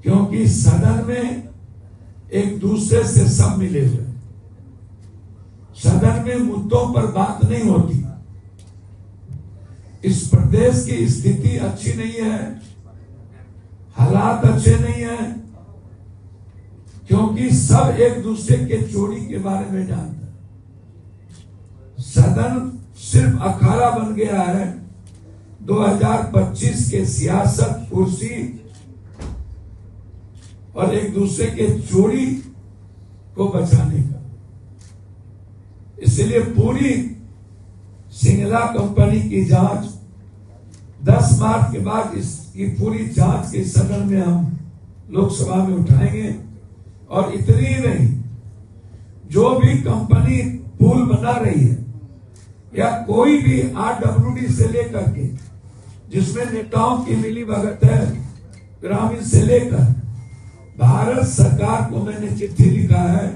क्योंकि सदन में एक दूसरे से सब मिले हुए, सदन में मुद्दों पर बात नहीं होती। इस प्रदेश की स्थिति अच्छी नहीं है, हालात अच्छे नहीं है, क्योंकि सब एक दूसरे के चोरी के बारे में जानते हैं। सदन सिर्फ अखाड़ा बन गया है 2025 के सियासत, कुर्सी और एक दूसरे के चोरी को बचाने का। इसलिए पूरी सिंगला कंपनी की जांच 10 मार्च के बाद इसकी पूरी जांच के सदन में हम लोकसभा में उठाएंगे। और इतनी ही नहीं, जो भी कंपनी पुल बना रही है या कोई भी RWD से लेकर के जिसमें नेताओं की मिली भगत है, ग्रामीण से लेकर भारत सरकार को मैंने चिट्ठी लिखा है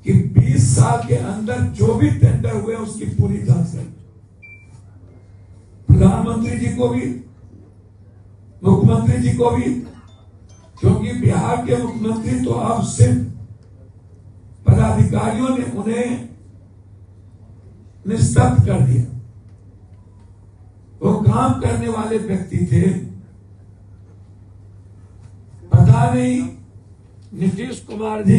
कि 20 साल के अंदर जो भी टेंडर हुए उसकी पूरी जांच करें। प्रधानमंत्री जी को भी, मुख्यमंत्री जी को भी, क्योंकि बिहार के मुख्यमंत्री तो अब सिर्फ पदाधिकारियों ने उन्हें निस्तब्ध कर दिया। वो काम करने वाले व्यक्ति थे। पता नहीं नीतीश कुमार जी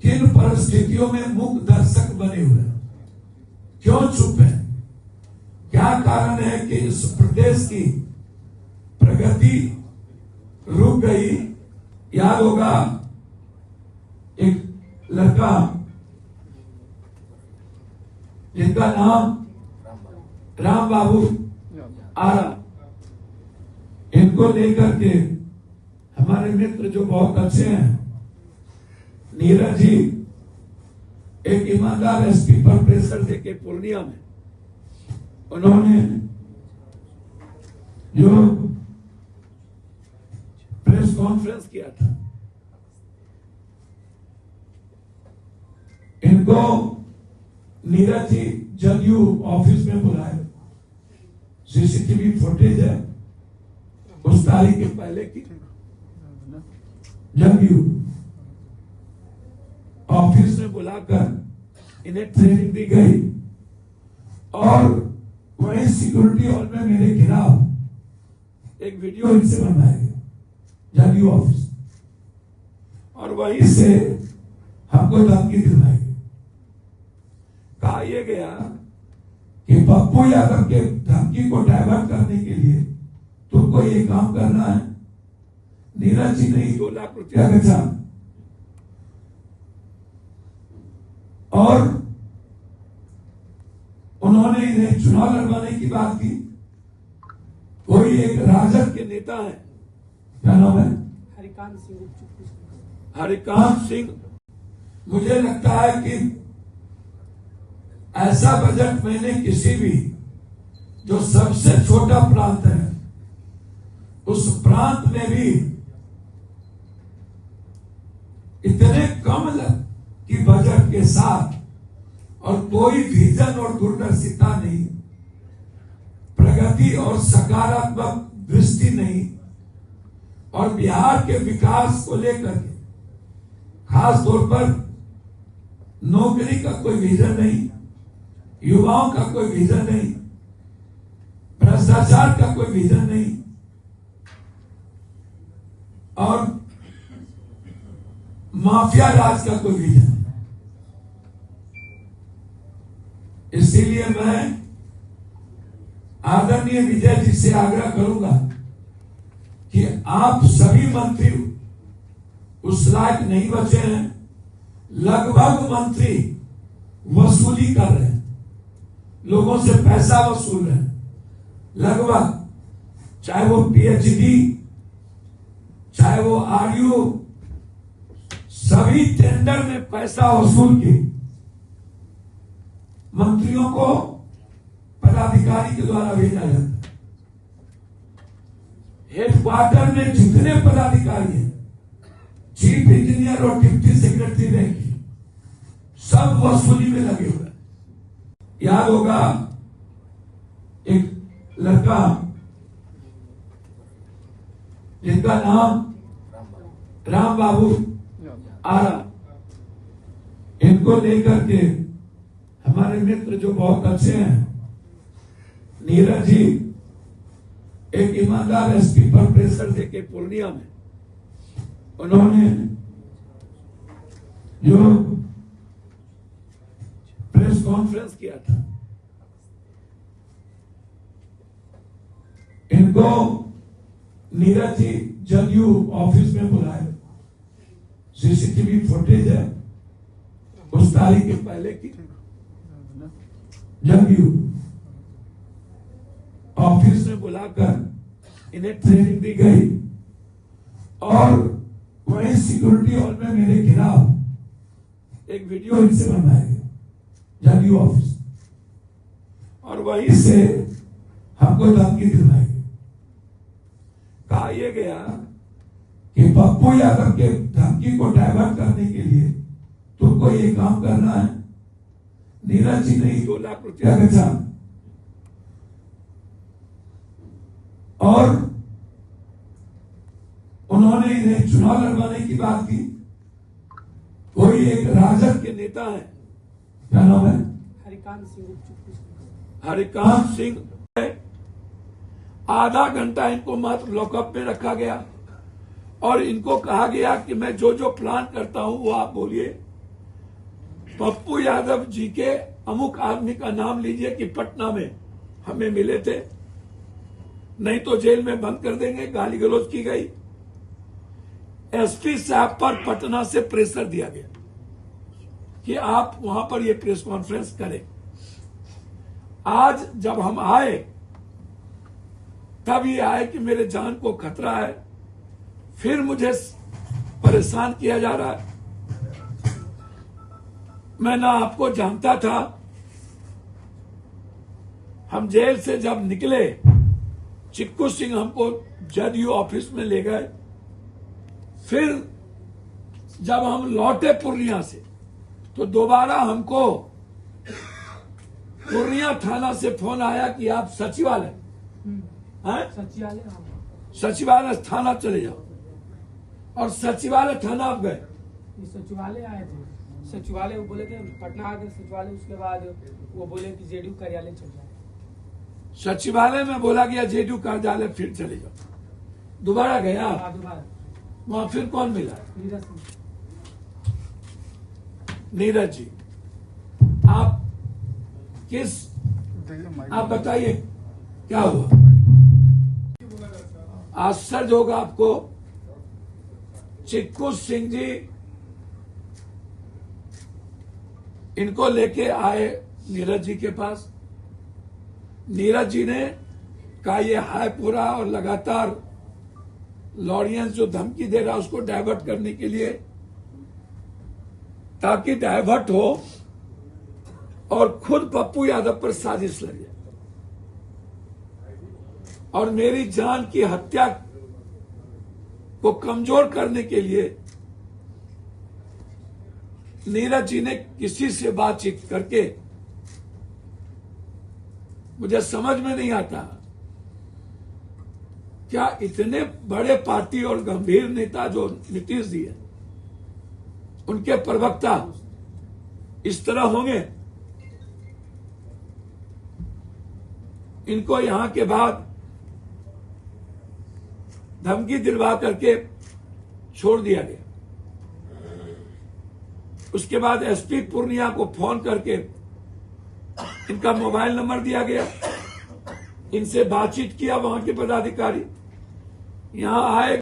किन परिस्थितियों में मूक दर्शक बने हुए हैं, क्यों चुप है? क्या कारण है कि इस प्रदेश की प्रगति रुक गई? याद होगा एक लड़का जिनका नाम राम बाबू आरा, इनको लेकर के हमारे मित्र जो बहुत अच्छे हैं, नीरज जी एक ईमानदार एसपी पर प्रेशर देके पूर्णिया में उन्होंने जो प्रेस कॉन्फ्रेंस किया था, इनको नीरज जी जदयू ऑफिस में बुलाए। सीसीटीवी फुटेज है उस तारीख के पहले की। जदयू ऑफिस में बुलाकर इन्हें ट्रेनिंग दी गई और वही सिक्योरिटी हॉल में मेरे खिलाफ एक वीडियो इनसे बनाया गया जदयू ऑफिस, और वहीं से हमको धमकी दिलाई गई। कहा यह गया कि पप्पू यादव के धमकी को डाइवर्ट करने के लिए तुमको ये काम करना है। नीरज जी ने 2 लाख रुपया बचा और उन्होंने इन्हें चुनाव लड़वाने की बात की। कोई एक राजद के नेता है, क्या नाम है? हरिकांत सिंह। मुझे लगता है कि ऐसा बजट मैंने किसी भी, जो सबसे छोटा प्रांत है उस प्रांत में भी इतने कम की बजट के साथ और कोई विजन और दूरदर्शिता नहीं, प्रगति और सकारात्मक दृष्टि नहीं, और बिहार के विकास को लेकर के खास तौर पर नौकरी का कोई विजन नहीं, युवाओं का कोई विजन नहीं, भ्रष्टाचार का कोई विजन नहीं, और माफिया राज का कोई विजन नहीं। इसीलिए मैं आदरणीय विजय जी से आग्रह करूंगा कि आप सभी मंत्री उस लायक नहीं बचे हैं। लगभग मंत्री वसूली कर रहे हैं, लोगों से पैसा वसूल रहे हैं, लगभग, चाहे वो PhD, चाहे वो RU, सभी टेंडर में पैसा वसूल के मंत्रियों को पदाधिकारी के द्वारा भेजा जाता है। हेडक्वार्टर में जितने पदाधिकारी हैं, चीफ इंजीनियर और डिप्टी सेक्रेटरी रैंक, सब वसूली में लगे हुए हैं। याद होगा एक लड़का जिनका नाम राम बाबू आरा, इनको लेकर के हमारे मित्र जो बहुत अच्छे हैं, नीरज जी एक ईमानदार एसपी पर प्रेशर देके पूर्णिया में उन्होंने जो प्रेस कॉन्फ्रेंस किया था, इनको नीरज जी जदयू ऑफिस में बुलाए। सीसीटीवी फुटेज है उस तारीख के पहले की, जदयू ऑफिस में बुलाकर इन्हें ट्रेनिंग दी गई और वही सिक्योरिटी हॉल में मेरे खिलाफ एक वीडियो इनसे बनवाया गया जदयू ऑफिस, और वहीं से हमको धमकी दिलाई गई। कहा यह गया कि पप्पू यादव के धमकी को डाइवर्ट करने के लिए तुमको ये काम करना है। नीरज जी ने 2 लाख रुपया बचा और उन्होंने इन्हें चुनाव लड़वाने की बात की। कोई एक राजद के नेता है, क्या नाम है, हरिकांत सिंह, आधा घंटा इनको मात्र लॉकअप में रखा गया और इनको कहा गया कि मैं जो जो प्लान करता हूं वो आप बोलिए। पप्पू यादव जी के अमुक आदमी का नाम लीजिए कि पटना में हमें मिले थे, नहीं तो जेल में बंद कर देंगे। गाली गलौज की गई। एसपी साहब पर पटना से प्रेशर दिया गया कि आप वहां पर ये प्रेस कॉन्फ्रेंस करें। आज जब हम आए तब ये आए कि मेरे जान को खतरा है, फिर मुझे परेशान किया जा रहा है। मैं ना आपको जानता था। हम जेल से जब निकले, चिक्कू सिंह हमको जदयू ऑफिस में ले गए। फिर जब हम लौटे पूर्णिया से तो दोबारा हमको पूर्णिया थाना से फोन आया कि आप सचिवालय सचिवालय थाना चले जाओ, और सचिवालय थाना आप गए। सचिवालय आए थे, सचिवालय वो बोले थे पटना आ गए सचिवालय, उसके बाद वो बोले कि जेडीयू कार्यालय चल जाए। सचिवालय में बोला गया जेडीयू कार्यालय फिर चले जाओ। दोबारा गया, वहां फिर कौन मिला, नीरज जी। आप किस, आप बताइए क्या हुआ। आश्चर्य होगा आपको, चिक्कू सिंह जी इनको लेके आए नीरज जी के पास। नीरज जी ने कहा ये हाईपुरा और लगातार लॉरियंस जो धमकी दे रहा है उसको डाइवर्ट करने के लिए, ताकि डाइवर्ट हो और खुद पप्पू यादव पर साजिश लगे और मेरी जान की हत्या को कमजोर करने के लिए नीरज जी ने किसी से बातचीत करके, मुझे समझ में नहीं आता क्या इतने बड़े पार्टी और गंभीर नेता जो नीतीश जी है, उनके प्रवक्ता इस तरह होंगे। इनको यहां के बाद धमकी दिलवा करके छोड़ दिया गया। उसके बाद एसपी पूर्णिया को फोन करके इनका मोबाइल नंबर दिया गया, इनसे बातचीत किया। वहां के पदाधिकारी यहां आए।